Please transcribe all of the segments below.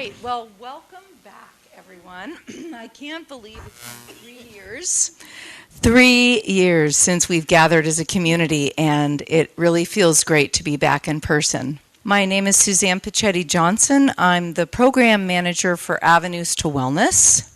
right. Well, welcome back, everyone. I can't believe it's been 3 years. 3 years since we've gathered as a community, and it really feels great to be back in person. My name is Suzanne Pichetti Johnson. I'm the program manager for Avenues to Wellness.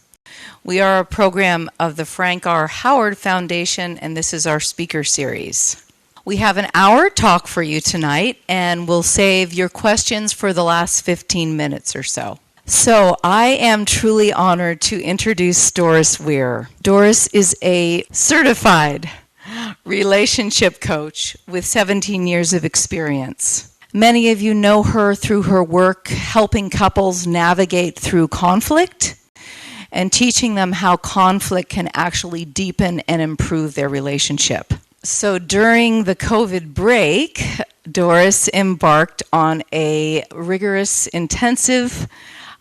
We are a program of the Frank R. Howard Foundation, and this is our speaker series. We have an hour talk for you tonight, and we'll save your questions for the last 15 minutes or so. So I am truly honored to introduce Doris Wier. Doris is a certified relationship coach with 17 years of experience. Many of you know her through her work helping couples navigate through conflict and teaching them how conflict can actually deepen and improve their relationship. So during the COVID break, Doris embarked on a rigorous, intensive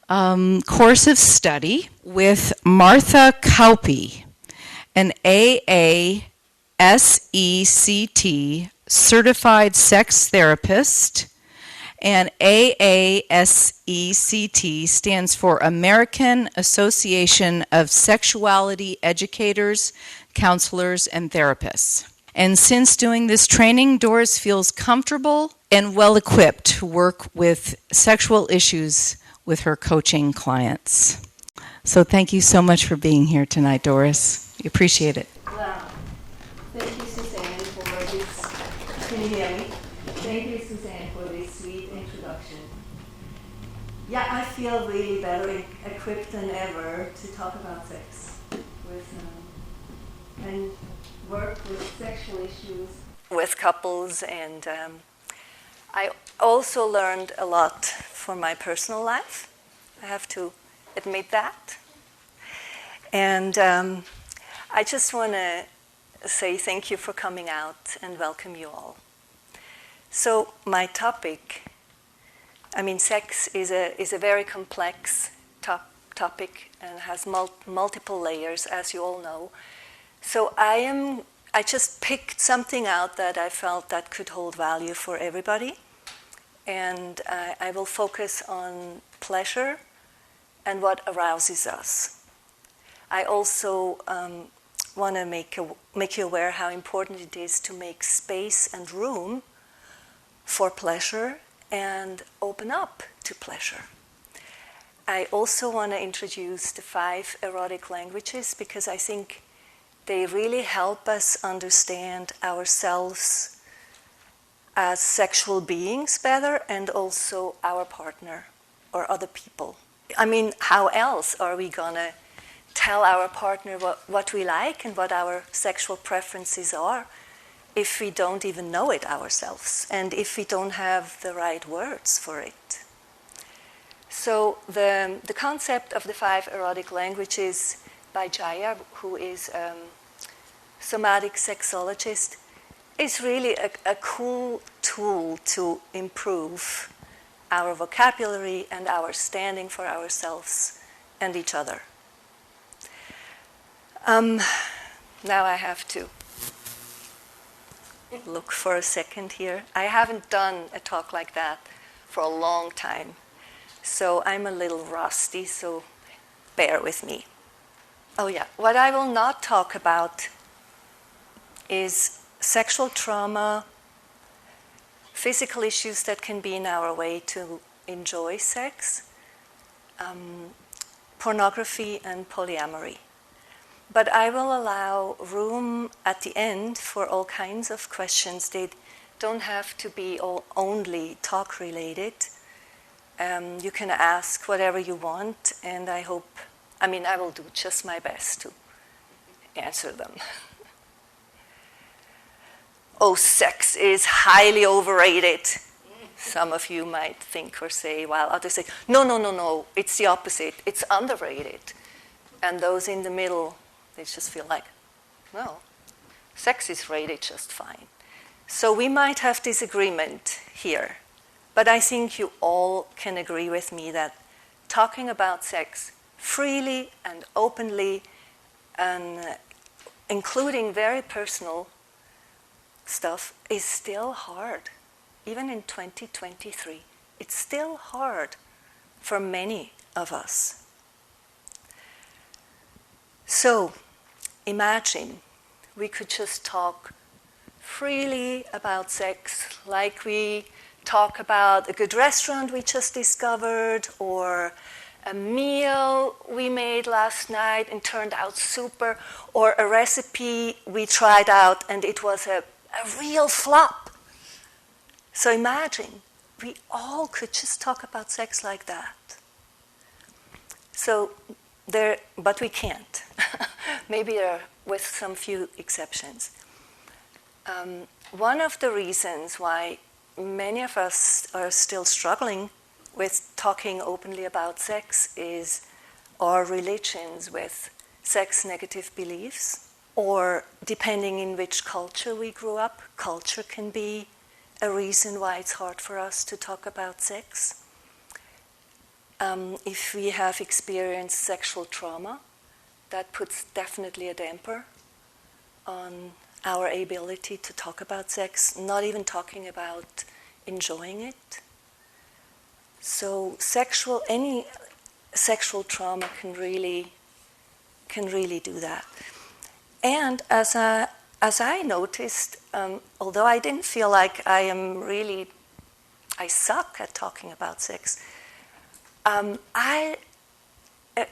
course of study with Martha Kauppi, an AASECT certified sex therapist, and AASECT stands for American Association of Sexuality Educators, Counselors, and Therapists. And since doing this training, Doris feels comfortable and well-equipped to work with sexual issues with her coaching clients. So thank you so much for being here tonight, Doris. We appreciate it. Wow. Thank you, Suzanne, for this. Can you hear me? Thank you, Suzanne, for this sweet introduction. Yeah, I feel really better equipped than ever to talk about sex and work with sexual issues with couples, and I also learned a lot for my personal life. I have to admit that. And I just want to say thank you for coming out and welcome you all. So my topic, sex is a very complex topic and has multiple layers, as you all know. So I just picked something out that I felt that could hold value for everybody. And I will focus on pleasure and what arouses us. I also want to make you aware how important it is to make space and room for pleasure and open up to pleasure. I also want to introduce the 5 erotic languages because I think they really help us understand ourselves as sexual beings better and also our partner or other people. How else are we going to tell our partner what we like and what our sexual preferences are if we don't even know it ourselves and if we don't have the right words for it? So the concept of the 5 erotic languages by Jaya, who is a somatic sexologist, is really a cool tool to improve our vocabulary and our standing for ourselves and each other. Now I have to look for a second here. I haven't done a talk like that for a long time, so I'm a little rusty, so bear with me. Oh yeah, what I will not talk about is sexual trauma, physical issues that can be in our way to enjoy sex, pornography, and polyamory. But I will allow room at the end for all kinds of questions. They don't have to be only talk related. You can ask whatever you want, and I will do just my best to answer them. Oh, sex is highly overrated. Some of you might think or say, while others say, no, it's the opposite. It's underrated. And those in the middle, they just feel like, no, sex is rated just fine. So we might have disagreement here, but I think you all can agree with me that talking about sex freely and openly, and including very personal stuff, is still hard. Even in 2023, it's still hard for many of us. So, imagine we could just talk freely about sex, like we talk about a good restaurant we just discovered, or a meal we made last night and turned out super, or a recipe we tried out and it was a real flop. So imagine, we all could just talk about sex like that. But we can't. Maybe with some few exceptions. One of the reasons why many of us are still struggling with talking openly about sex is our religions with sex-negative beliefs, or depending in which culture we grew up, culture can be a reason why it's hard for us to talk about sex. If we have experienced sexual trauma, that puts definitely a damper on our ability to talk about sex, not even talking about enjoying it. So any sexual trauma can really do that. And as I noticed, although I didn't feel like I suck at talking about sex,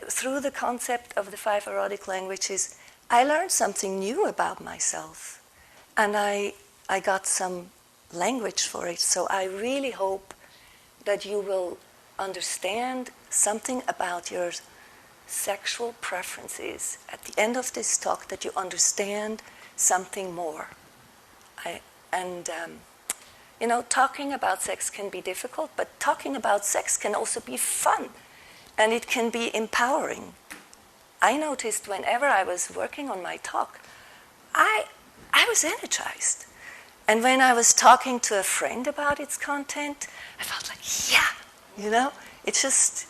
through the concept of the 5 erotic languages, I learned something new about myself. And I got some language for it. So I really hope that you will understand something about your sexual preferences at the end of this talk, that you understand something more. Talking about sex can be difficult, but talking about sex can also be fun, and it can be empowering. I noticed whenever I was working on my talk, I was energized. And when I was talking to a friend about its content, I felt like,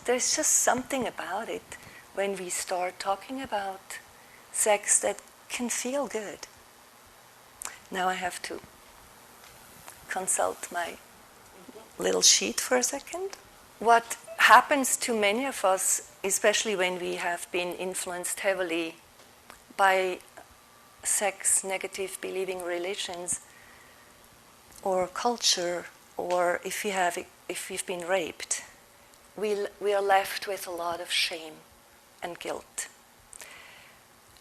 there's just something about it when we start talking about sex that can feel good. Now I have to consult my little sheet for a second. What happens to many of us, especially when we have been influenced heavily by sex-negative believing religions or culture, or if we've been raped, we are left with a lot of shame and guilt.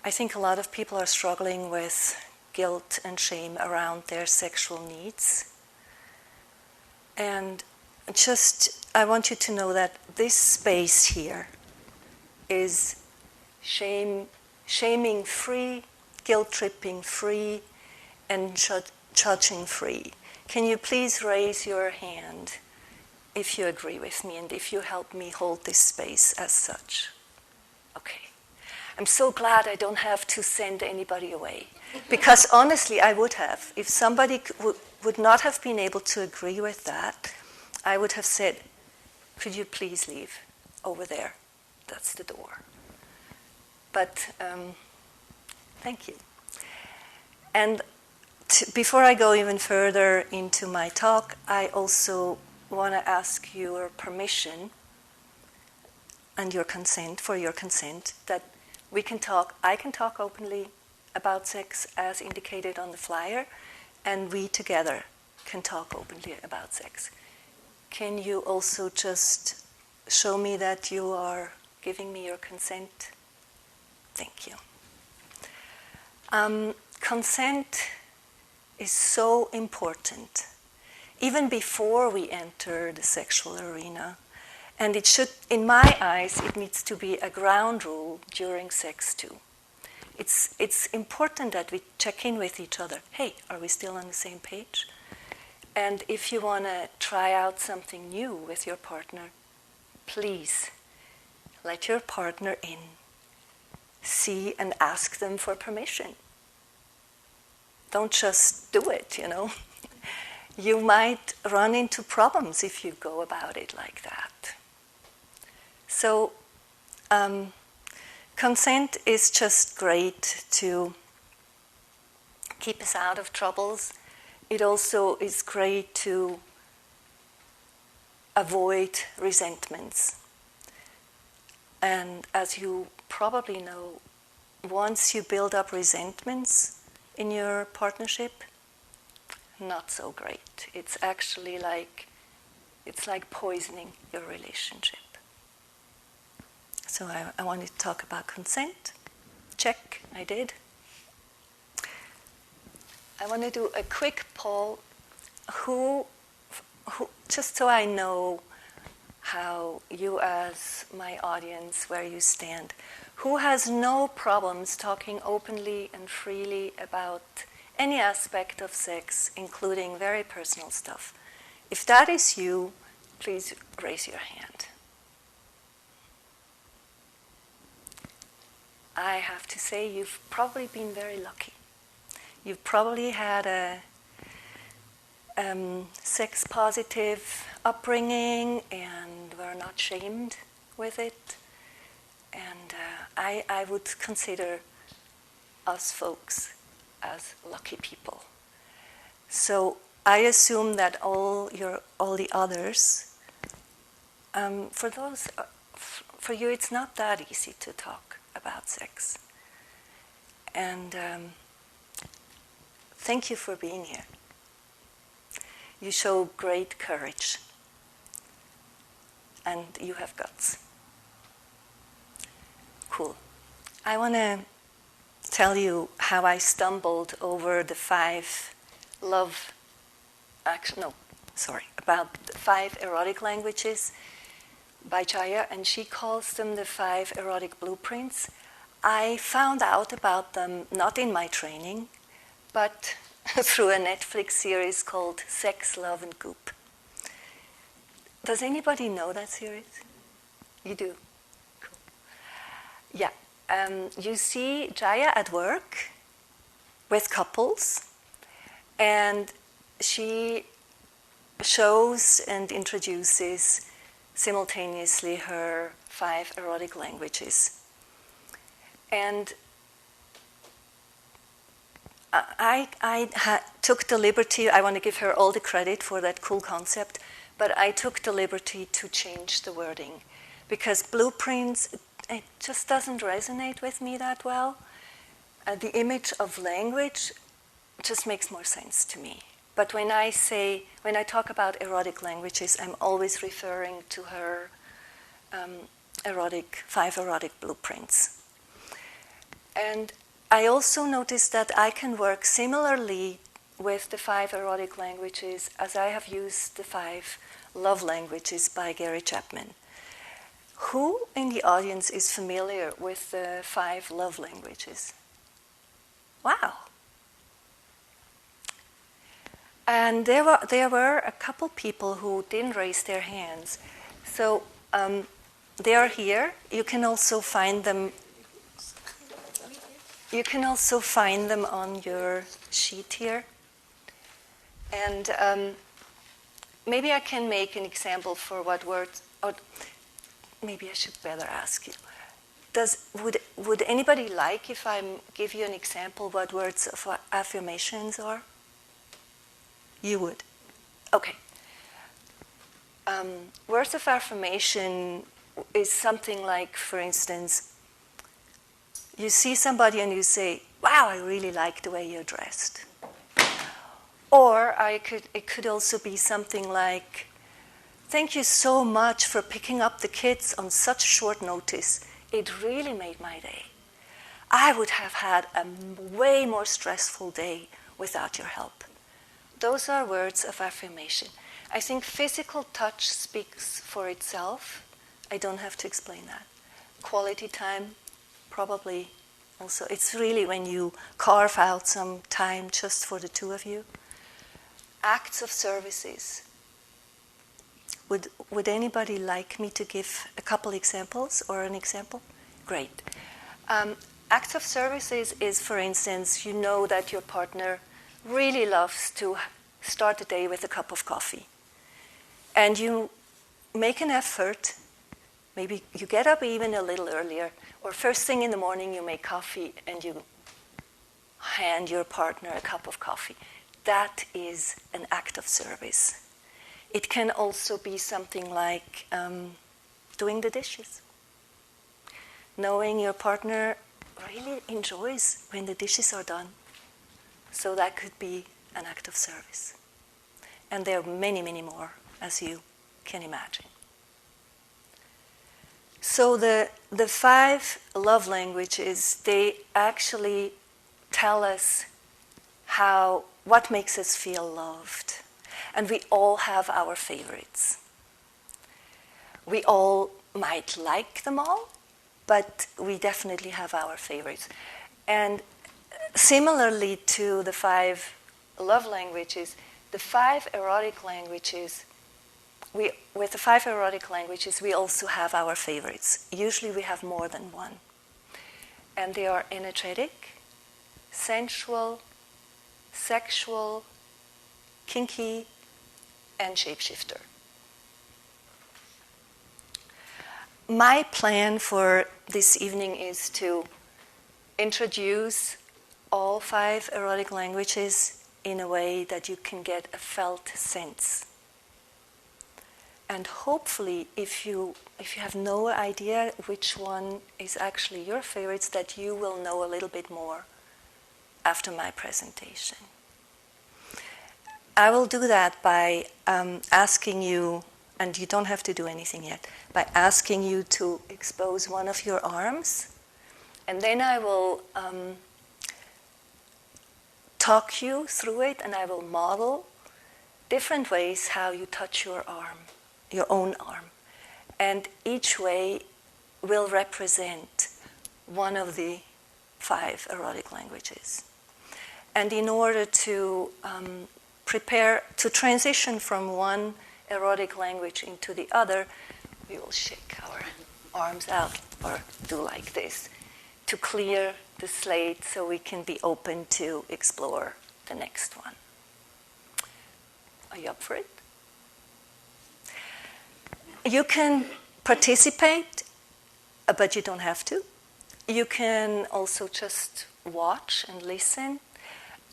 I think a lot of people are struggling with guilt and shame around their sexual needs. And I want you to know that this space here is shaming free, guilt-tripping free, and judging free. Can you please raise your hand if you agree with me and if you help me hold this space as such? Okay. I'm so glad I don't have to send anybody away. Because honestly, I would have. If somebody would not have been able to agree with that, I would have said, could you please leave over there? That's the door. But thank you. And before I go even further into my talk, I also want to ask your permission and your consent, that I can talk openly about sex as indicated on the flyer, and we together can talk openly about sex. Can you also just show me that you are giving me your consent? Thank you. Consent is so important, even before we enter the sexual arena. And it should, in my eyes, it needs to be a ground rule during sex too. It's important that we check in with each other. Hey, are we still on the same page? And if you want to try out something new with your partner, please let your partner in. See and ask them for permission. Don't just do it, You might run into problems if you go about it like that. So, consent is just great to keep us out of troubles. It also is great to avoid resentments. And as you probably know, once you build up resentments in your partnership, not so great. It's actually it's like poisoning your relationship. So I wanted to talk about consent. Check, I did. I want to do a quick poll. Who, just so I know how you as my audience, where you stand, who has no problems talking openly and freely about any aspect of sex, including very personal stuff? If that is you, please raise your hand. I have to say you've probably been very lucky. You've probably had a sex-positive upbringing and were not shamed with it. And I would consider us folks as lucky people. So I assume that all the others, for you, it's not that easy to talk about sex. And thank you for being here. You show great courage, and you have guts. Cool. I want to tell you how I stumbled over the 5 about the 5 erotic languages by Jaya, and she calls them the 5 erotic blueprints. I found out about them not in my training, but through a Netflix series called Sex, Love, and Goop. Does anybody know that series? You do? Cool. Yeah. You see Jaya at work with couples, and she shows and introduces simultaneously her 5 erotic languages. And I took the liberty, I want to give her all the credit for that cool concept, but I took the liberty to change the wording, because blueprints, it just doesn't resonate with me that well. The image of language just makes more sense to me. But when I talk about erotic languages, I'm always referring to her 5 erotic blueprints. And I also noticed that I can work similarly with the 5 erotic languages as I have used the 5 love languages by Gary Chapman. Who in the audience is familiar with the 5 love languages? Wow. And there were a couple people who didn't raise their hands. So they are here. You can also find them. You can also find them on your sheet here. And maybe I can make an example for what words. Or maybe I should better ask you. Would anybody like if I give you an example what words of affirmations are? You would. Okay. Words of affirmation is something like, for instance, you see somebody and you say, "Wow, I really like the way you're dressed." Or it could also be something like, "Thank you so much for picking up the kids on such short notice. It really made my day. I would have had a way more stressful day without your help." Those are words of affirmation. I think physical touch speaks for itself. I don't have to explain that. Quality time, probably also. It's really when you carve out some time just for the 2 of you. Acts of services. Would anybody like me to give a couple examples or an example? Great. Acts of services is, for instance, you know that your partner really loves to start the day with a cup of coffee. And you make an effort. Maybe you get up even a little earlier, or first thing in the morning you make coffee and you hand your partner a cup of coffee. That is an act of service. It can also be something like doing the dishes. knowing your partner really enjoys when the dishes are done. So that could be an act of service. And there are many, many more, as you can imagine. So the 5 love languages, they actually tell us what makes us feel loved. And we all have our favorites. We all might like them all, but we definitely have our favorites. And similarly to the 5 love languages, the 5 erotic languages, with the 5 erotic languages, we also have our favorites. Usually we have more than one. And they are energetic, sensual, sexual, kinky, and shapeshifter. My plan for this evening is to introduce all 5 erotic languages in a way that you can get a felt sense. And hopefully, if you have no idea which one is actually your favorites, that you will know a little bit more after my presentation. I will do that by asking you, and you don't have to do anything yet, by asking you to expose one of your arms, and then I will talk you through it, and I will model different ways how you touch your arm, your own arm. And each way will represent one of the 5 erotic languages. And in order to prepare to transition from one erotic language into the other, we will shake our arms out or do like this to clear the slate so we can be open to explore the next one. Are you up for it? You can participate, but you don't have to. You can also just watch and listen,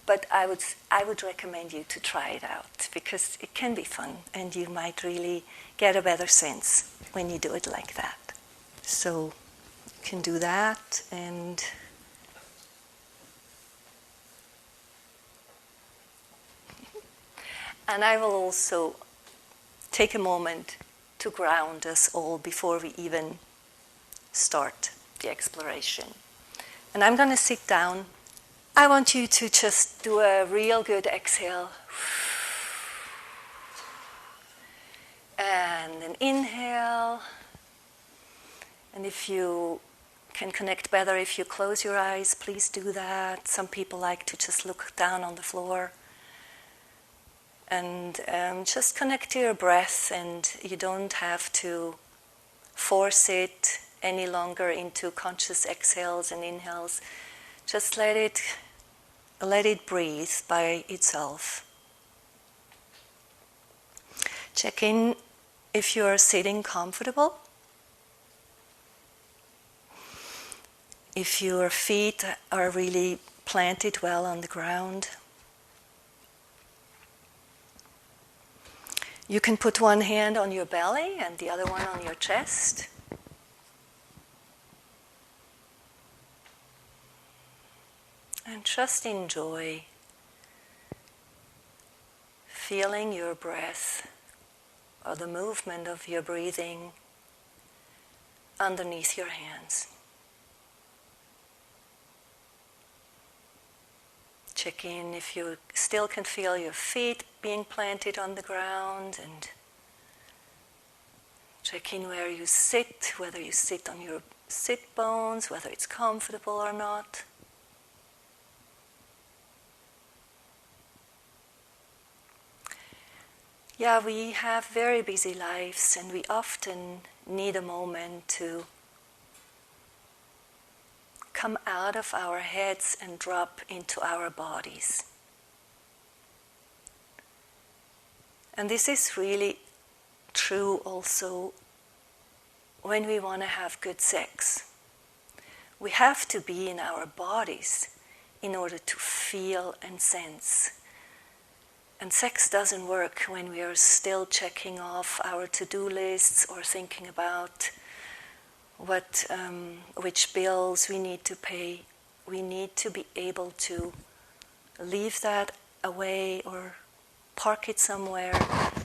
but I would recommend you to try it out because it can be fun and you might really get a better sense when you do it like that. So you can do that, and I will also take a moment to ground us all before we even start the exploration. And I'm going to sit down. I want you to just do a real good exhale. And an inhale. And if you can connect better if you close your eyes, please do that. Some people like to just look down on the floor. And just connect to your breath, and you don't have to force it any longer into conscious exhales and inhales. Just let it breathe by itself. Check in if you are sitting comfortable. If your feet are really planted well on the ground. You can put one hand on your belly and the other one on your chest. And just enjoy feeling your breath or the movement of your breathing underneath your hands. Check in if you still can feel your feet being planted on the ground, and check in where you sit, whether you sit on your sit bones, whether it's comfortable or not. Yeah, we have very busy lives, and we often need a moment to come out of our heads and drop into our bodies. And this is really true also when we want to have good sex. We have to be in our bodies in order to feel and sense. And sex doesn't work when we are still checking off our to-do lists or thinking about which bills we need to pay. We need to be able to leave that away or park it somewhere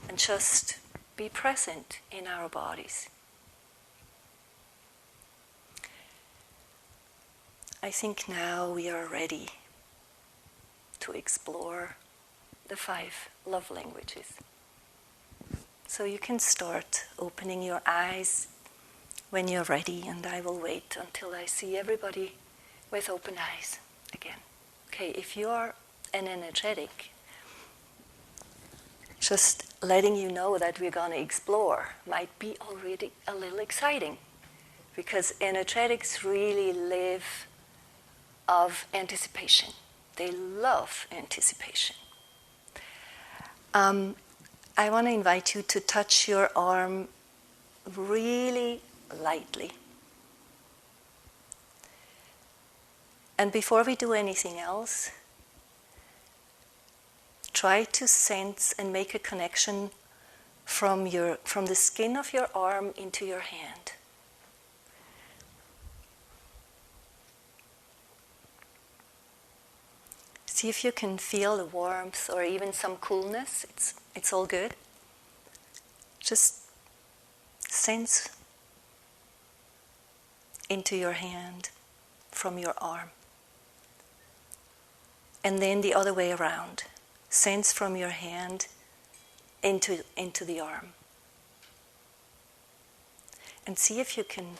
and just be present in our bodies. I think now we are ready to explore the 5 love languages. So you can start opening your eyes when you're ready, and I will wait until I see everybody with open eyes again. Okay, if you're an energetic, just letting you know that we're going to explore might be already a little exciting, because energetics really live of anticipation. They love anticipation. I want to invite you to touch your arm really lightly. And before we do anything else, try to sense and make a connection from the skin of your arm into your hand. See if you can feel the warmth or even some coolness. It's all good. Just sense into your hand from your arm. And then the other way around. Sense from your hand into the arm. And see if you can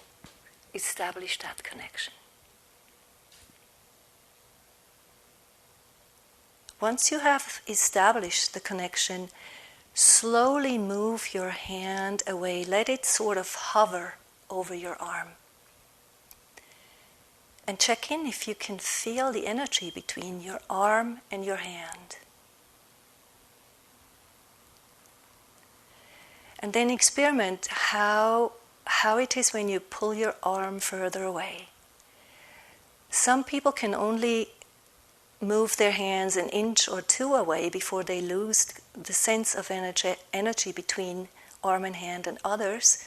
establish that connection. Once you have established the connection, slowly move your hand away. Let it sort of hover over your arm. And check in if you can feel the energy between your arm and your hand. And then experiment how it is when you pull your arm further away. Some people can only move their hands an inch or 2 away before they lose the sense of energy between arm and hand, and others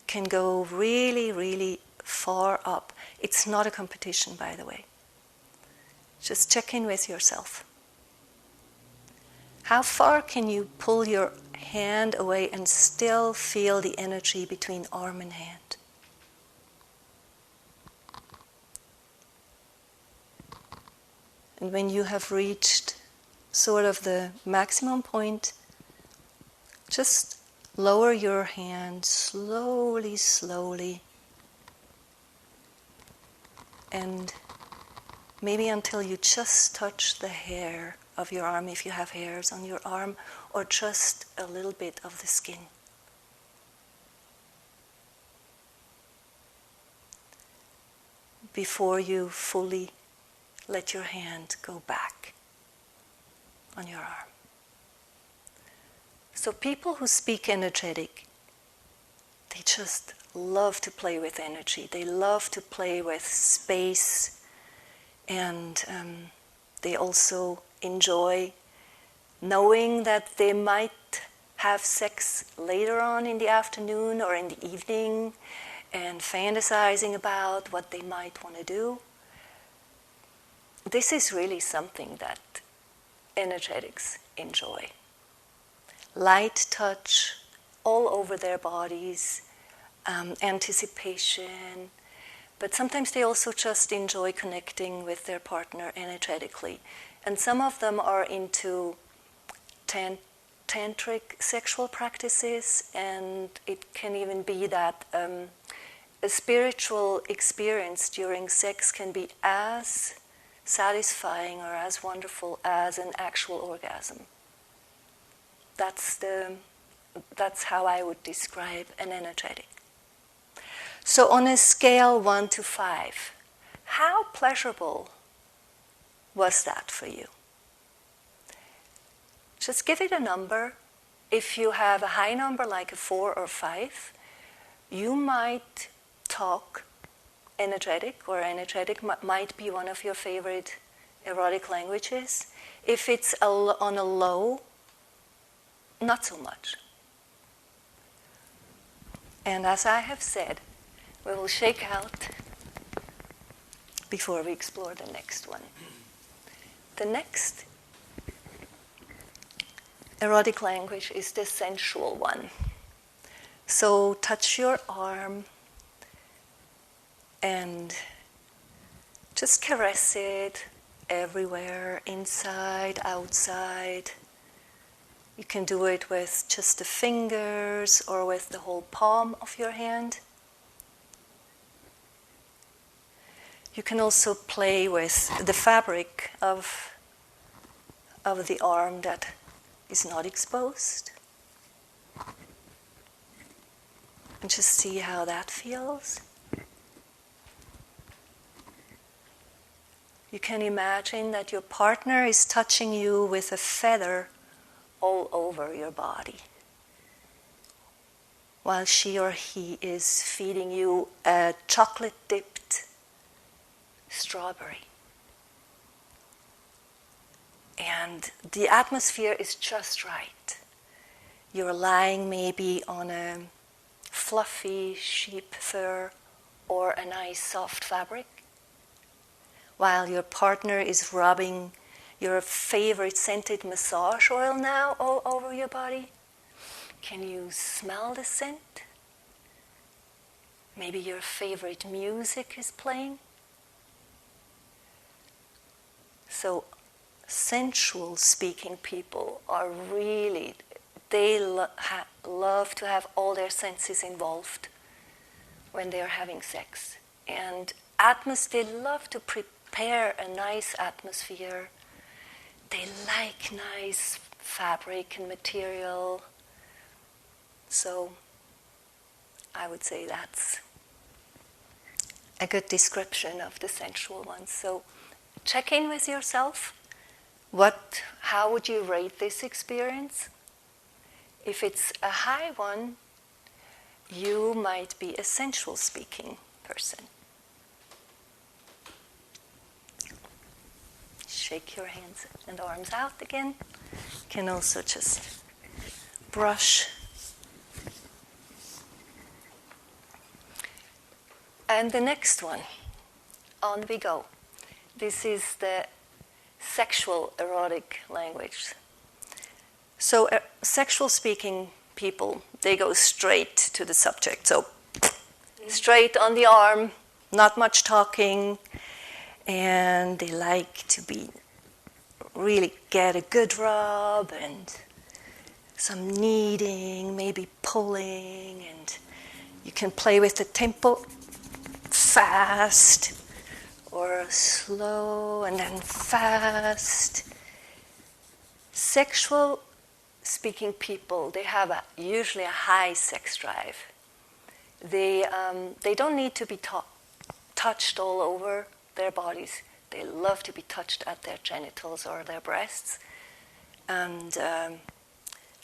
can go really, really far up. It's not a competition, by the way. Just check in with yourself. How far can you pull your hand away and still feel the energy between arm and hand? And when you have reached sort of the maximum point, just lower your hand slowly, slowly, and maybe until you just touch the hair of your arm, if you have hairs on your arm, or just a little bit of the skin. Before you fully let your hand go back on your arm. So people who speak energetic, they just love to play with energy. They love to play with space, and they also enjoy knowing that they might have sex later on in the afternoon or in the evening, and fantasizing about what they might want to do. This is really something that energetics enjoy. Light touch all over their bodies, anticipation, but sometimes they also just enjoy connecting with their partner energetically. And some of them are into tantric sexual practices, and it can even be that a spiritual experience during sex can be as satisfying or as wonderful as an actual orgasm. That's how I would describe an energetic. So on a scale 1 to 5, how pleasurable was that for you? Just give it a number. If you have a high number like a 4 or 5, you might talk energetic, or energetic might be one of your favorite erotic languages. If it's on a low, not so much. And as I have said, we will shake out before we explore the next one. The next erotic language is the sensual one. So touch your arm and just caress it everywhere, inside, outside. You can do it with just the fingers or with the whole palm of your hand. You can also play with the fabric of the arm that is not exposed. And just see how that feels. You can imagine that your partner is touching you with a feather all over your body, while she or he is feeding you a chocolate-dipped strawberry. And the atmosphere is just right. You're lying maybe on a fluffy sheep fur or a nice soft fabric, while your partner is rubbing your favorite scented massage oil now all over your body. Can you smell the scent? Maybe your favorite music is playing. So sensual speaking people are really, they love to have all their senses involved when they are having sex. And they love to prepare a nice atmosphere. They like nice fabric and material. So I would say that's a good description of the sensual ones. So check in with yourself. How would you rate this experience? If it's a high one, you might be a sensual speaking person. Shake your hands and arms out again. You can also just brush. And the next one, on we go. This is the sexual erotic language. So sexual speaking people, they go straight to the subject. So straight on the arm, not much talking, and they like to really get a good rub and some kneading, maybe pulling, and you can play with the tempo fast or slow and then fast. Sexual speaking people, they have usually a high sex drive. They don't need to be touched all over their bodies. They love to be touched at their genitals or their breasts. And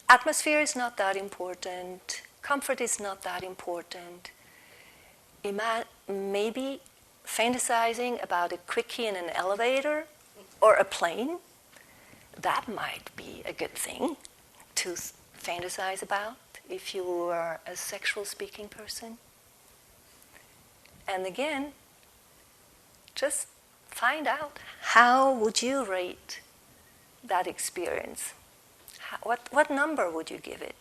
atmosphere is not that important. Comfort is not that important. Maybe fantasizing about a quickie in an elevator or a plane, that might be a good thing to fantasize about if you are a sexual speaking person. And again, just find out, how would you rate that experience? What number would you give it?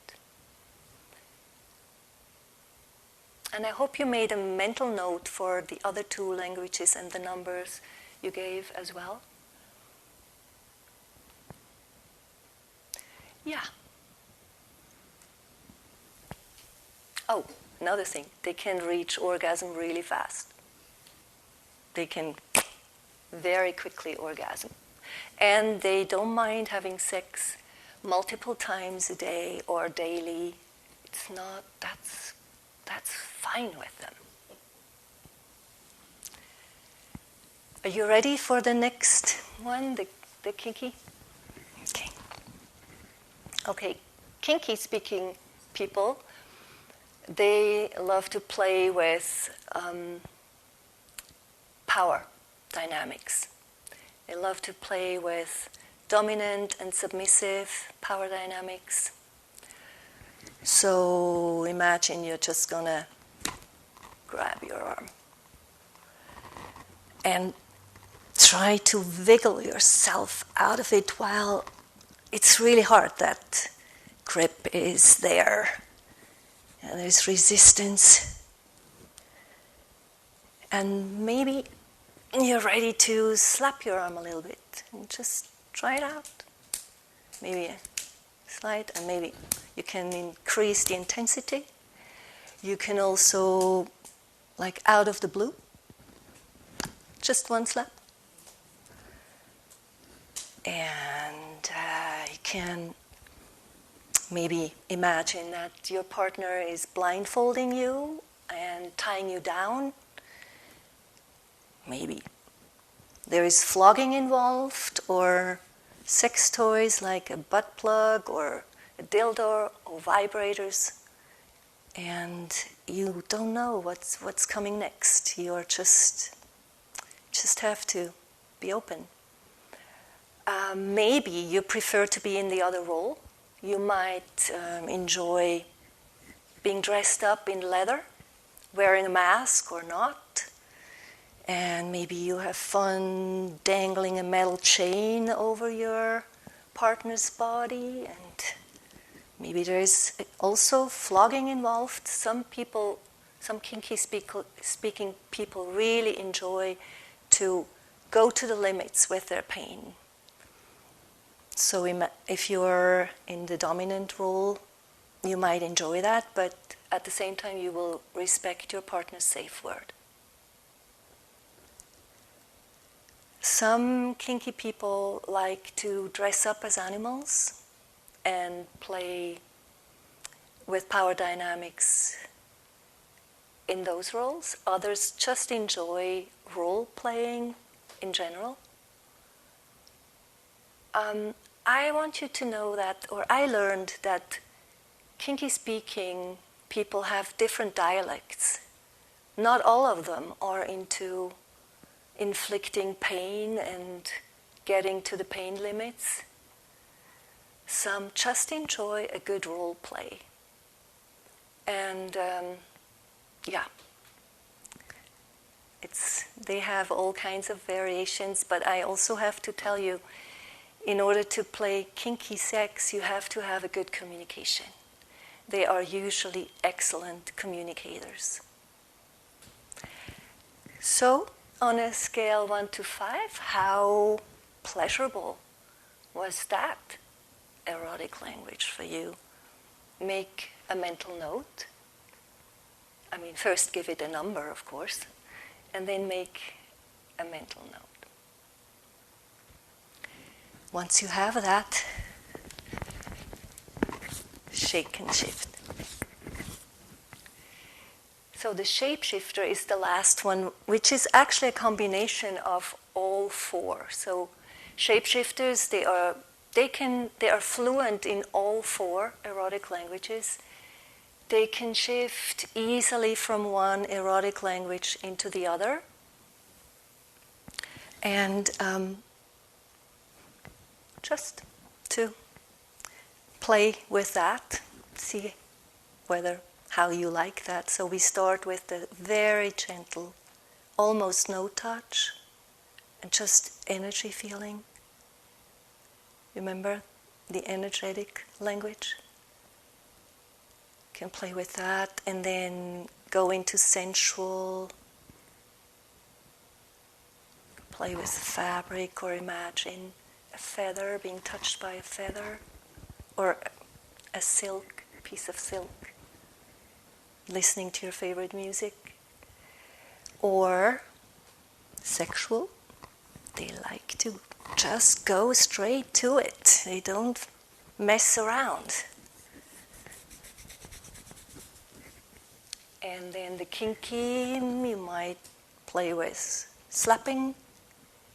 And I hope you made a mental note for the other two languages and the numbers you gave as well. Yeah. Oh, another thing, they can reach orgasm really fast. They can very quickly orgasm. And they don't mind having sex multiple times a day or daily. It's not, that's fine with them. Are you ready for the next one, the kinky? Okay, kinky speaking people, they love to play with power dynamics. They love to play with dominant and submissive power dynamics. So imagine you're just gonna grab your your arm. And try to wiggle yourself out of it while it's really hard. That grip is there. And there's resistance. And maybe you're ready to slap your arm a little bit and just try it out. Maybe a slide, and maybe you can increase the intensity. You can also, like out of the blue, just one slap. And you can maybe imagine that your partner is blindfolding you and tying you down. Maybe there is flogging involved, or sex toys like a butt plug or a dildo or vibrators, and you don't know what's coming next. You're just have to be open. Maybe you prefer to be in the other role. You might enjoy being dressed up in leather, wearing a mask or not. And maybe you have fun dangling a metal chain over your partner's body. And maybe there is also flogging involved. Some kinky speaking people really enjoy to go to the limits with their pain. So if you're in the dominant role, you might enjoy that, but at the same time you will respect your partner's safe word. Some kinky people like to dress up as animals and play with power dynamics in those roles. Others just enjoy role playing in general. I want you to know that, or I learned that kinky speaking people have different dialects. Not all of them are into inflicting pain and getting to the pain limits. Some just enjoy a good role play. And they have all kinds of variations, but I also have to tell you, in order to play kinky sex, you have to have a good communication. They are usually excellent communicators. So, on a scale 1 to 5, how pleasurable was that erotic language for you? Make a mental note. I mean, first give it a number, of course, and then make a mental note. Once you have that, shake and shift. So the shapeshifter is the last one, which is actually a combination of all four. So shapeshifters, they are fluent in all four erotic languages. They can shift easily from one erotic language into the other. And just to play with that, see how you like that. So we start with the very gentle, almost no touch, and just energy feeling. Remember the energetic language? You can play with that and then go into sensual, play with fabric, or imagine a feather being touched by a feather, or a piece of silk, listening to your favorite music. Or sexual, they like to just go straight to it. They don't mess around. And then the kinky, you might play with slapping,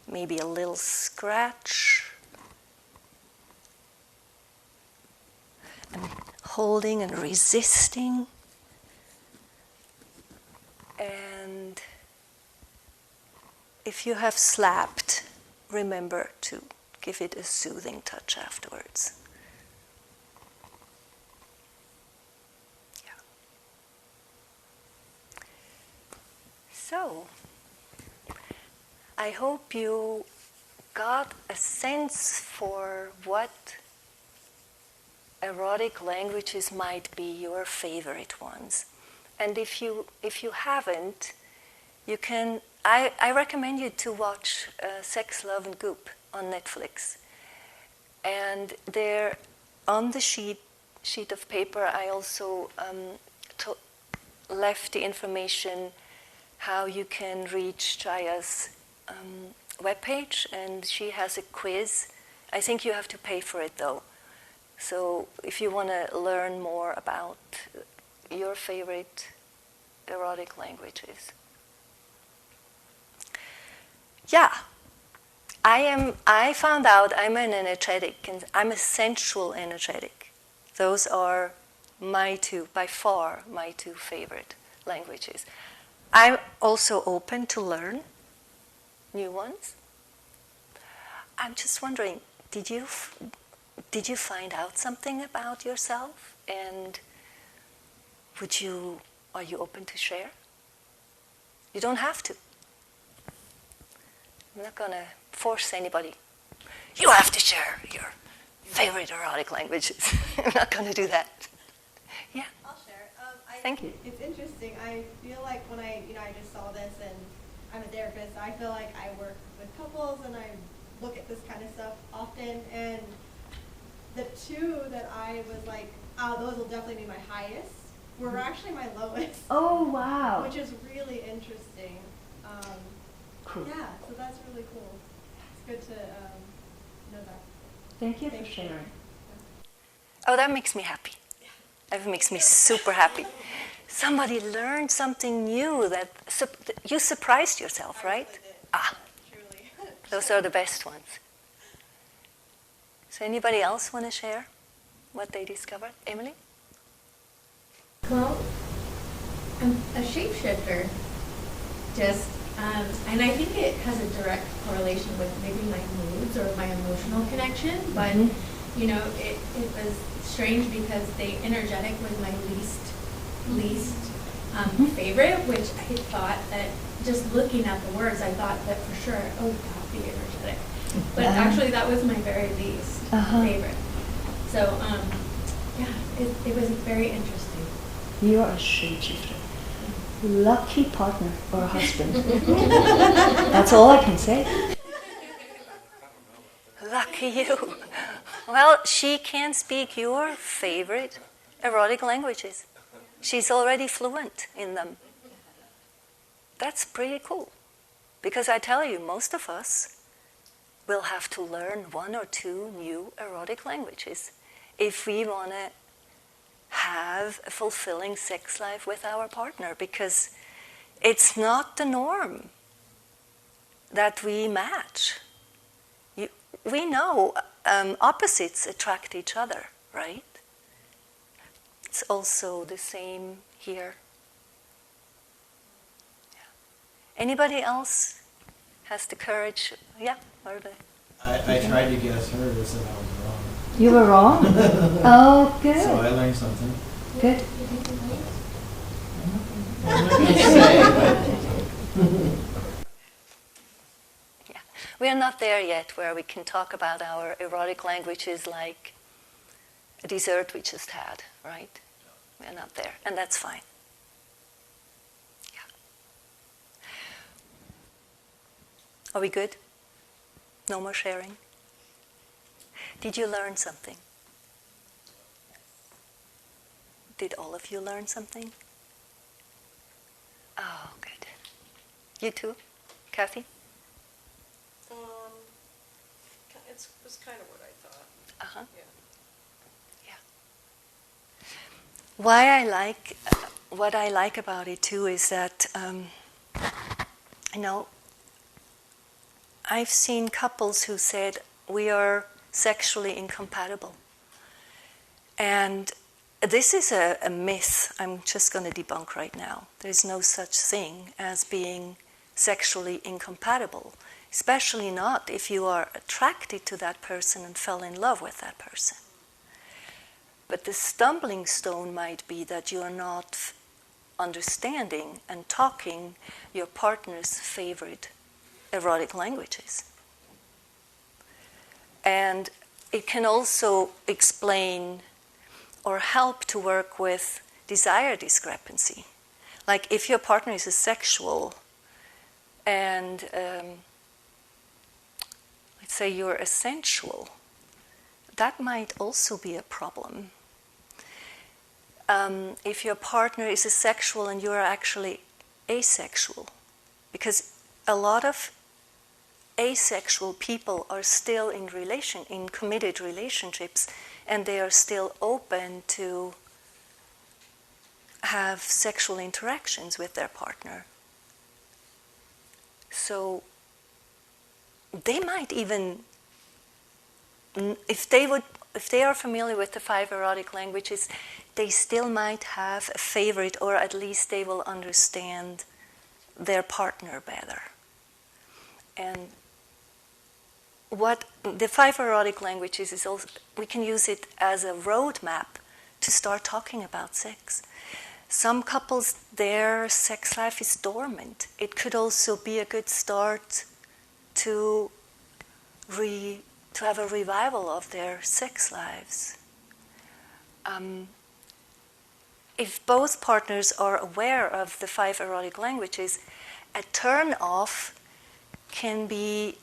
maybe a little scratch, and holding and resisting. And if you have slapped, remember to give it a soothing touch afterwards. So, I hope you got a sense for what erotic languages might be your favorite ones. And if you haven't, you can. I recommend you to watch Sex, Love, and Goop on Netflix. And there, on the sheet of paper, I also left the information how you can reach Jaya's webpage, and she has a quiz. I think you have to pay for it though. So if you want to learn more about your favorite erotic languages. Yeah, I found out I'm an energetic, and I'm a sensual energetic. Those are by far my two favorite languages. I'm also open to learn new ones. I'm just wondering, did you find out something about yourself, and are you open to share? You don't have to. I'm not going to force anybody. You have to share your favorite erotic languages. I'm not going to do that. Yeah. I'll share. Thank you. It's interesting. I feel like when I just saw this, and I'm a therapist, I feel like I work with couples and I look at this kind of stuff often, and the two that I was like, oh, those will definitely be my highest, were actually my lowest. Oh, wow. Which is really interesting. Cool. Yeah, so that's really cool. It's good to know that. Thank you for sharing. Oh, that makes me happy. That makes me super happy. Somebody learned something new that you surprised yourself, right? Truly. Those are the best ones. So anybody else want to share what they discovered? Emily? Well, I'm a shapeshifter. And I think it has a direct correlation with maybe my moods or my emotional connection. But, it was strange because the energetic was my least favorite, which I thought that just looking at the words, I thought that for sure, oh, God, be energetic. But actually, that was my very least favorite. So, it was very interesting. You are a shapeshifter. Lucky partner or husband. That's all I can say. Lucky you. Well, she can speak your favorite erotic languages. She's already fluent in them. That's pretty cool. Because I tell you, most of us will have to learn one or two new erotic languages if we want to have a fulfilling sex life with our partner, because it's not the norm that we match. We know opposites attract each other, right? It's also the same here. Yeah. Anybody else has the courage? Yeah, Marva. I tried to guess hers and I was wrong. You were wrong? Oh, good. So I learned something. Good. I'm not going to say, Yeah. We are not there yet where we can talk about our erotic languages like a dessert we just had, right? We're not there, and that's fine. Yeah. Are we good? No more sharing? Did you learn something? Did all of you learn something? Oh, good. You too, Kathy? It was kind of what I thought. Uh-huh. Yeah. Yeah. What I like about it too is that, I've seen couples who said, we are sexually incompatible. And this is a myth I'm just going to debunk right now. There's no such thing as being sexually incompatible, especially not if you are attracted to that person and fell in love with that person. But the stumbling stone might be that you are not understanding and talking your partner's favorite erotic languages. And it can also explain or help to work with desire discrepancy. Like if your partner is asexual and let's say you're a sensual, that might also be a problem. If your partner is asexual and you're actually asexual, because a lot of asexual people are still in committed relationships, and they are still open to have sexual interactions with their partner. So they might even, if they are familiar with the 5 erotic languages, they still might have a favorite, or at least they will understand their partner better. And what the 5 erotic languages is also, we can use it as a roadmap to start talking about sex. Some couples, their sex life is dormant. It could also be a good start to have a revival of their sex lives. If both partners are aware of the 5 erotic languages, a turn-off can be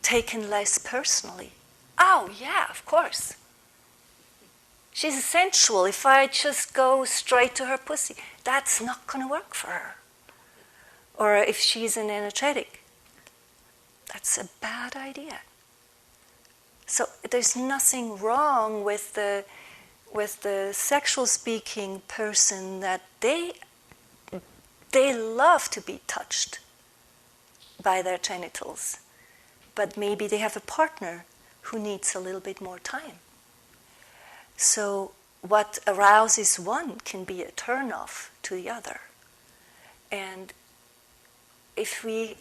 taken less personally. Oh, yeah, of course. She's sensual. If I just go straight to her pussy, that's not going to work for her. Or if she's an energetic, that's a bad idea. So there's nothing wrong with the sexual speaking person that they love to be touched by their genitals, but maybe they have a partner who needs a little bit more time. So what arouses one can be a turn-off to the other. And if we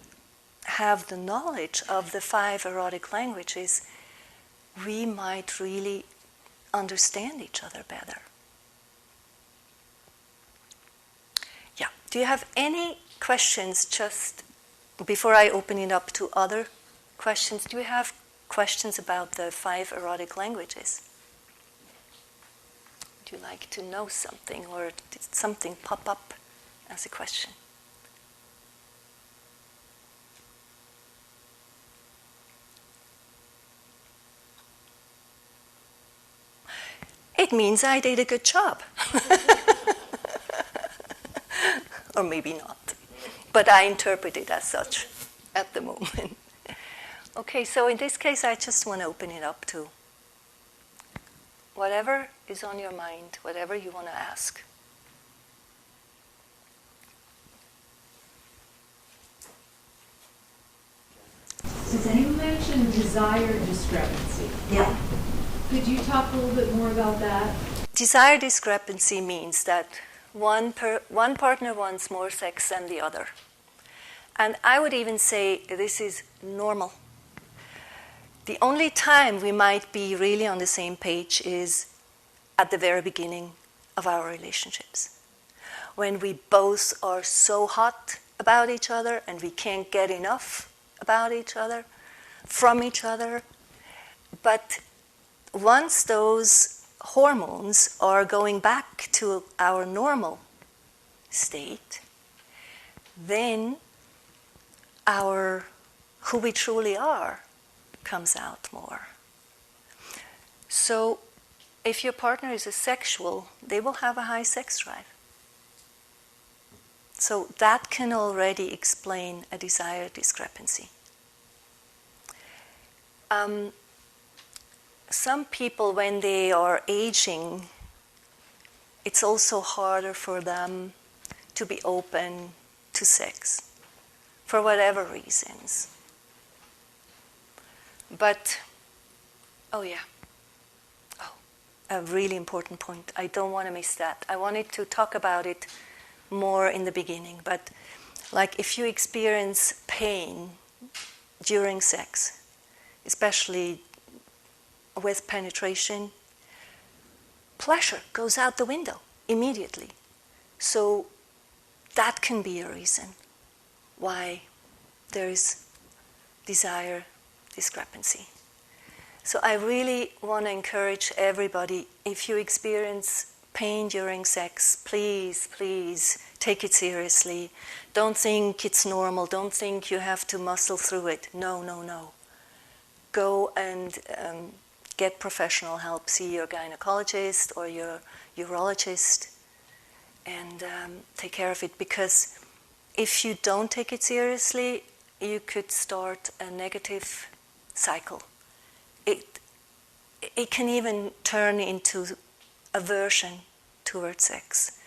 have the knowledge of the 5 erotic languages, we might really understand each other better. Yeah. Do you have any questions just before I open it up to other questions? Do you have questions about the 5 erotic languages? Would you like to know something, or did something pop up as a question? It means I did a good job. Or maybe not. But I interpret it as such at the moment. Okay, so in this case, I just want to open it up to whatever is on your mind, whatever you want to ask. Susanna, you mentioned desire discrepancy. Yeah. Could you talk a little bit more about that? Desire discrepancy means that one partner wants more sex than the other. And I would even say this is normal. The only time we might be really on the same page is at the very beginning of our relationships, when we both are so hot about each other and we can't get enough about each other, from each other. But once those hormones are going back to our normal state, then who we truly are comes out more. So if your partner is asexual, they will have a high sex drive. So that can already explain a desire discrepancy. Some people, when they are aging, it's also harder for them to be open to sex, for whatever reasons. But, a really important point. I don't want to miss that. I wanted to talk about it more in the beginning, but like if you experience pain during sex, especially with penetration, pleasure goes out the window immediately. So that can be a reason why there is desire discrepancy. So I really want to encourage everybody, if you experience pain during sex, please, please take it seriously. Don't think it's normal. Don't think you have to muscle through it. No, no, no. Go and get professional help. See your gynecologist or your urologist and take care of it, because if you don't take it seriously, you could start a negative cycle. It can even turn into aversion towards sex.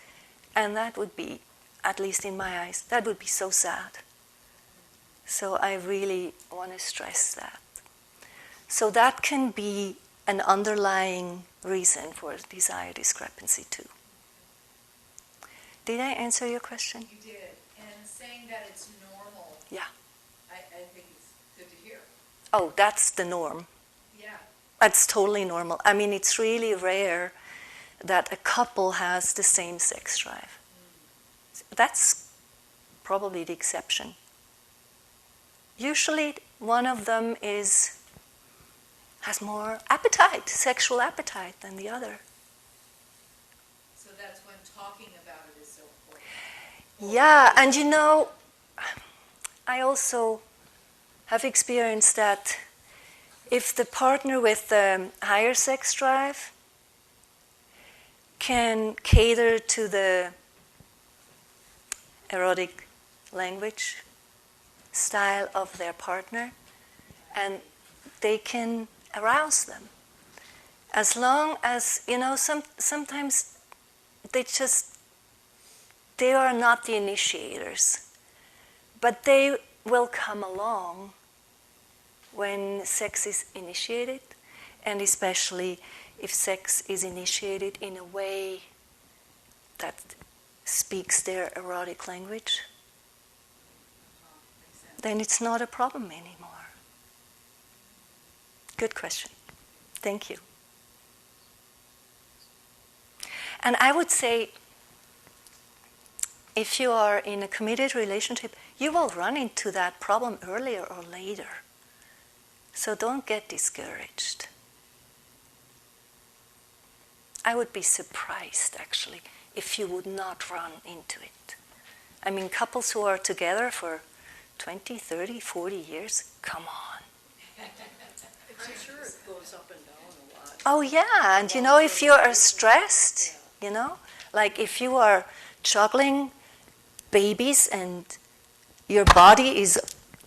And that would be, at least in my eyes, that would be so sad. So I really want to stress that. So that can be an underlying reason for desire discrepancy too. Did I answer your question? You did. And saying that it's normal, Yeah. I think it's good to hear. Oh, that's the norm. Yeah. That's totally normal. I mean, it's really rare that a couple has the same sex drive. That's probably the exception. Usually one of them has more appetite, sexual appetite, than the other. So that's when talking about it is so important. Yeah, and you know, I also have experienced that if the partner with the higher sex drive can cater to the erotic language style of their partner, and they can arouse them. As long as, you know, sometimes they are not the initiators, but they will come along when sex is initiated, and especially if sex is initiated in a way that speaks their erotic language, then it's not a problem anymore. Good question. Thank you. And I would say, if you are in a committed relationship, you will run into that problem earlier or later. So don't get discouraged. I would be surprised, actually, if you would not run into it. I mean, couples who are together for 20, 30, 40 years, come on. I'm sure it goes up and down a lot. Oh yeah, and you know, if you are stressed, you know, like if you are juggling babies and your body is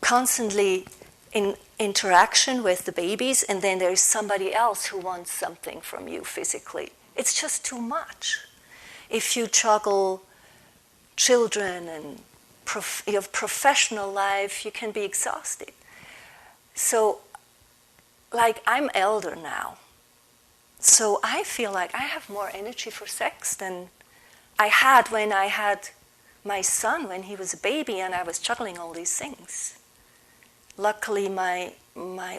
constantly in interaction with the babies, and then there is somebody else who wants something from you physically, it's just too much. If you juggle children and your professional life, you can be exhausted. So, like, I'm elder now, so I feel like I have more energy for sex than I had when I had my son when he was a baby and I was juggling all these things. Luckily, my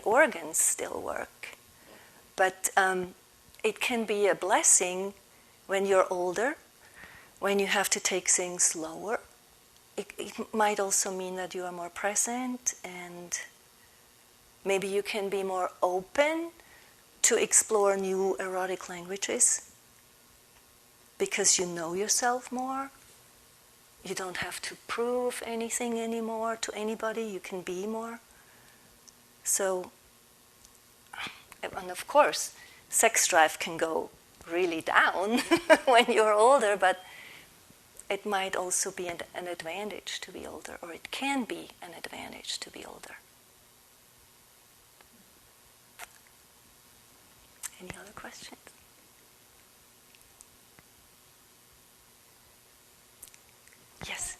organs still work. But it can be a blessing when you're older, when you have to take things slower. It might also mean that you are more present, and maybe you can be more open to explore new erotic languages because you know yourself more. You don't have to prove anything anymore to anybody. You can be more. So, and of course, sex drive can go really down when you're older, but it might also be an advantage to be older, or it can be an advantage to be older. Any other questions? Yes?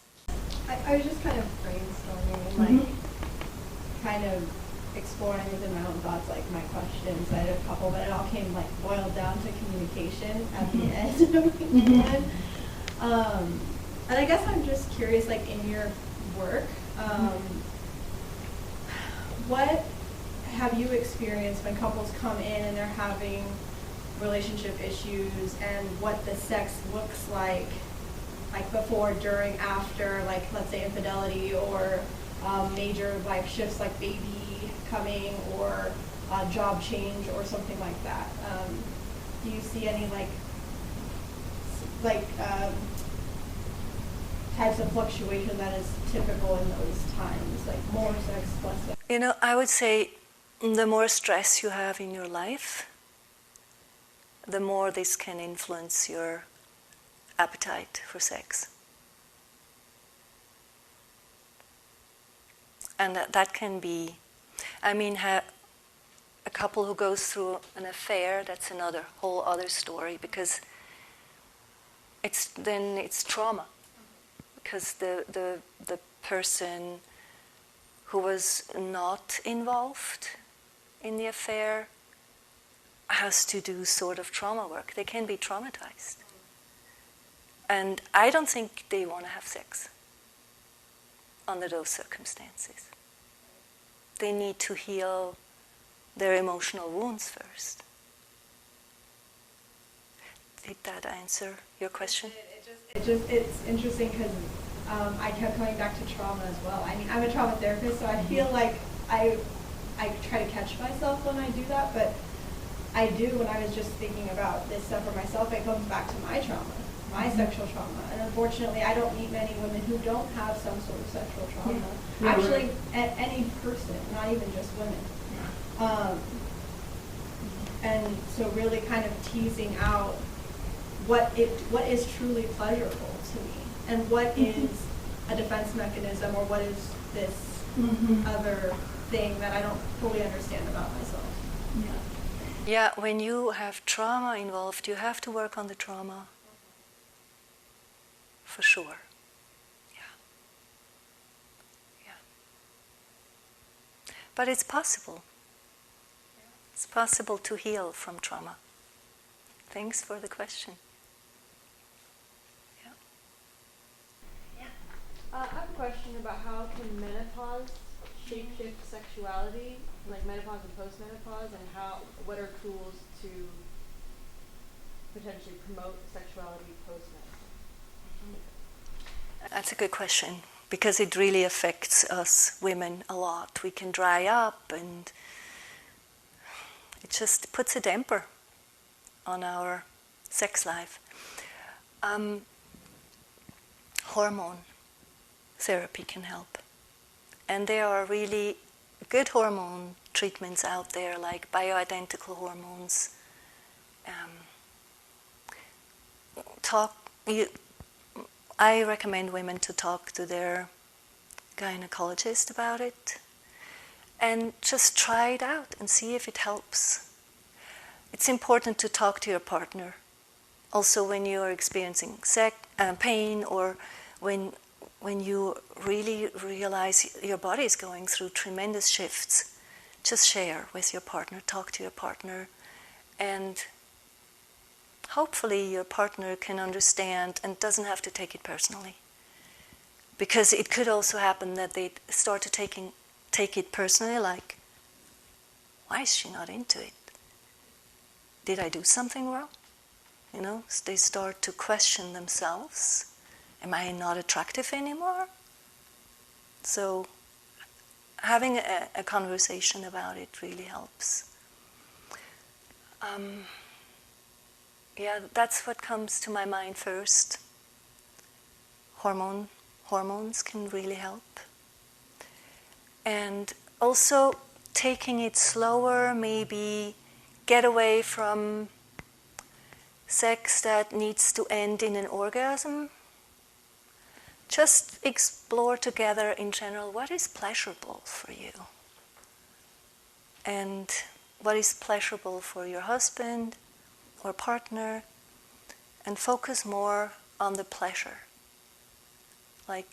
I was just kind of brainstorming and kind of exploring within my own thoughts, like my questions. I had a couple, but it all came boiled down to communication at the end. And I guess I'm just curious, in your work, what have you experienced when couples come in and they're having relationship issues, and what the sex looks like like before, during, after, like let's say infidelity or major life shifts like baby coming or job change or something like that. Do you see any types of fluctuation that is typical in those times, like more sex, less sex? You know, I would say the more stress you have in your life, the more this can influence your appetite for sex. And that can be, I mean, a couple who goes through an affair, that's another whole other story, because it's trauma. Because the person who was not involved in the affair has to do sort of trauma work. They can be traumatized. And I don't think they want to have sex under those circumstances. They need to heal their emotional wounds first. Did that answer your question? It's interesting because I kept coming back to trauma as well. I mean, I'm a trauma therapist, so I feel like I try to catch myself when I do that, but I do when I was just thinking about this stuff for myself, it comes back to my trauma, my sexual trauma. And unfortunately, I don't meet many women who don't have some sort of sexual trauma. Yeah. Actually, any person, not even just women. And so really kind of teasing out what is truly pleasurable to me, and what is a defense mechanism, or what is this other thing that I don't fully understand about myself. Yeah, when you have trauma involved, you have to work on the trauma. For sure. Yeah. But it's possible. It's possible to heal from trauma. Thanks for the question. I have a question about how can menopause shape-shift sexuality, like menopause and post-menopause, and what are tools to potentially promote sexuality post-menopause? That's a good question, because it really affects us women a lot. We can dry up, and it just puts a damper on our sex life. Hormone therapy can help. And there are really good hormone treatments out there, like bioidentical hormones. I recommend women to talk to their gynecologist about it and just try it out and see if it helps. It's important to talk to your partner. Also when you are experiencing pain, or when you really realize your body is going through tremendous shifts, just share with your partner, talk to your partner, and hopefully your partner can understand and doesn't have to take it personally. Because it could also happen that they start to take it personally, like, why is she not into it? Did I do something wrong? You know, they start to question themselves. Am I not attractive anymore? So having a conversation about it really helps. Yeah, that's what comes to my mind first. Hormones can really help. And also taking it slower, maybe get away from sex that needs to end in an orgasm. Just explore together in general what is pleasurable for you, and what is pleasurable for your husband or partner, and focus more on the pleasure. Like,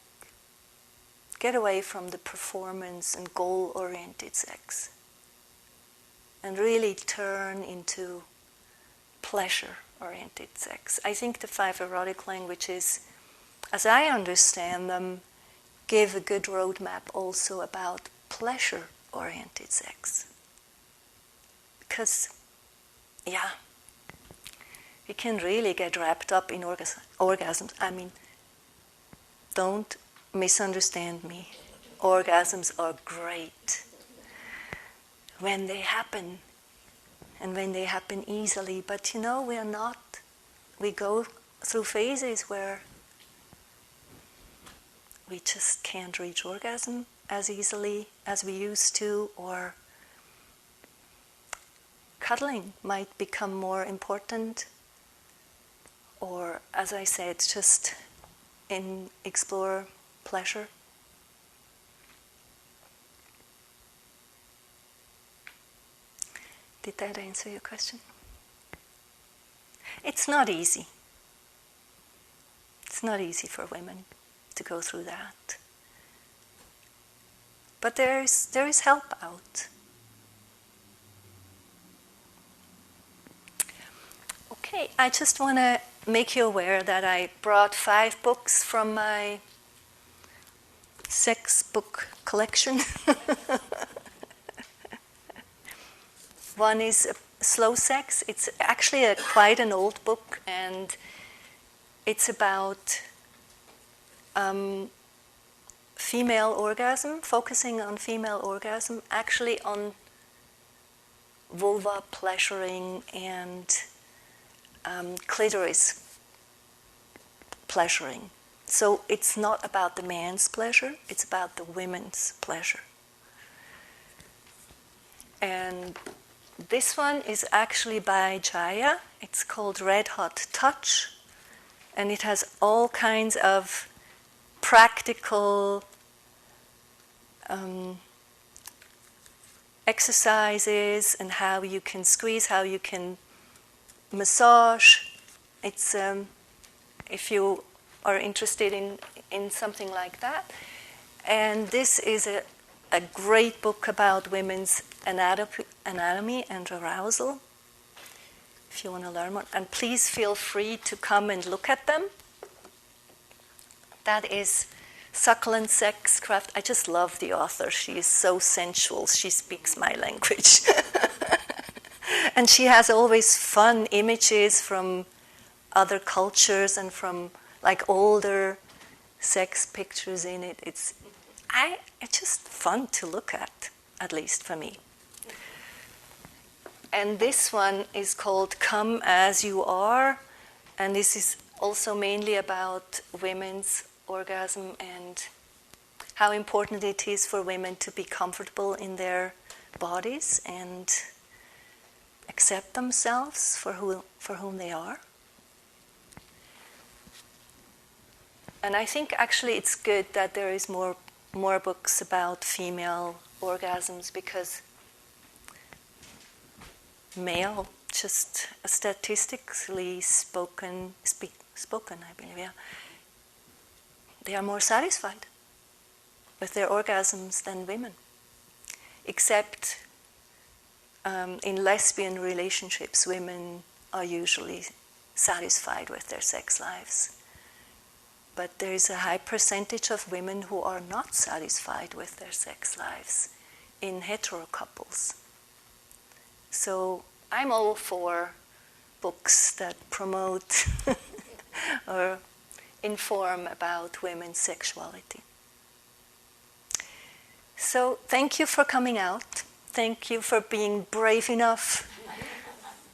get away from the performance and goal-oriented sex and really turn into pleasure-oriented sex. I think the 5 erotic languages, as I understand them, give a good roadmap also about pleasure-oriented sex. Because, yeah, we can really get wrapped up in orgasms. I mean, don't misunderstand me. Orgasms are great when they happen, and when they happen easily. But we are not. We go through phases where we just can't reach orgasm as easily as we used to, or cuddling might become more important, or, as I said, just explore pleasure. Did that answer your question? It's not easy. It's not easy for women to go through that. But there is help out. Okay, I just want to make you aware that I brought 5 books from my sex book collection. One is Slow Sex. It's actually quite an old book, and it's about female orgasm, focusing on female orgasm, actually on vulva pleasuring and clitoris pleasuring. So it's not about the man's pleasure, it's about the women's pleasure. And this one is actually by Jaya. It's called Red Hot Touch, and it has all kinds of practical exercises and how you can squeeze, how you can massage. It's if you are interested in something like that. And this is a great book about women's anatomy and arousal, if you want to learn more. And please feel free to come and look at them. That is Succulent Sex Craft. I just love the author. She is so sensual. She speaks my language. And she has always fun images from other cultures and from like older sex pictures in it. It's just fun to look at least for me. And this one is called Come As You Are, and this is also mainly about women's orgasm and how important it is for women to be comfortable in their bodies and accept themselves for whom they are. And I think actually it's good that there is more books about female orgasms, because male, just statistically spoken, I believe, yeah, they are more satisfied with their orgasms than women, except in lesbian relationships, women are usually satisfied with their sex lives. But there is a high percentage of women who are not satisfied with their sex lives in hetero couples. So I'm all for books that promote or inform about women's sexuality. So thank you for coming out. Thank you for being brave enough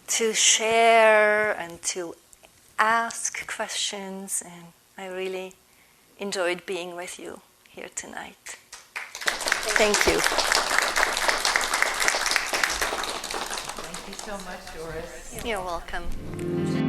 to share and to ask questions, and I really enjoyed being with you here tonight. Thank you. Thank you so much, Doris. You're welcome.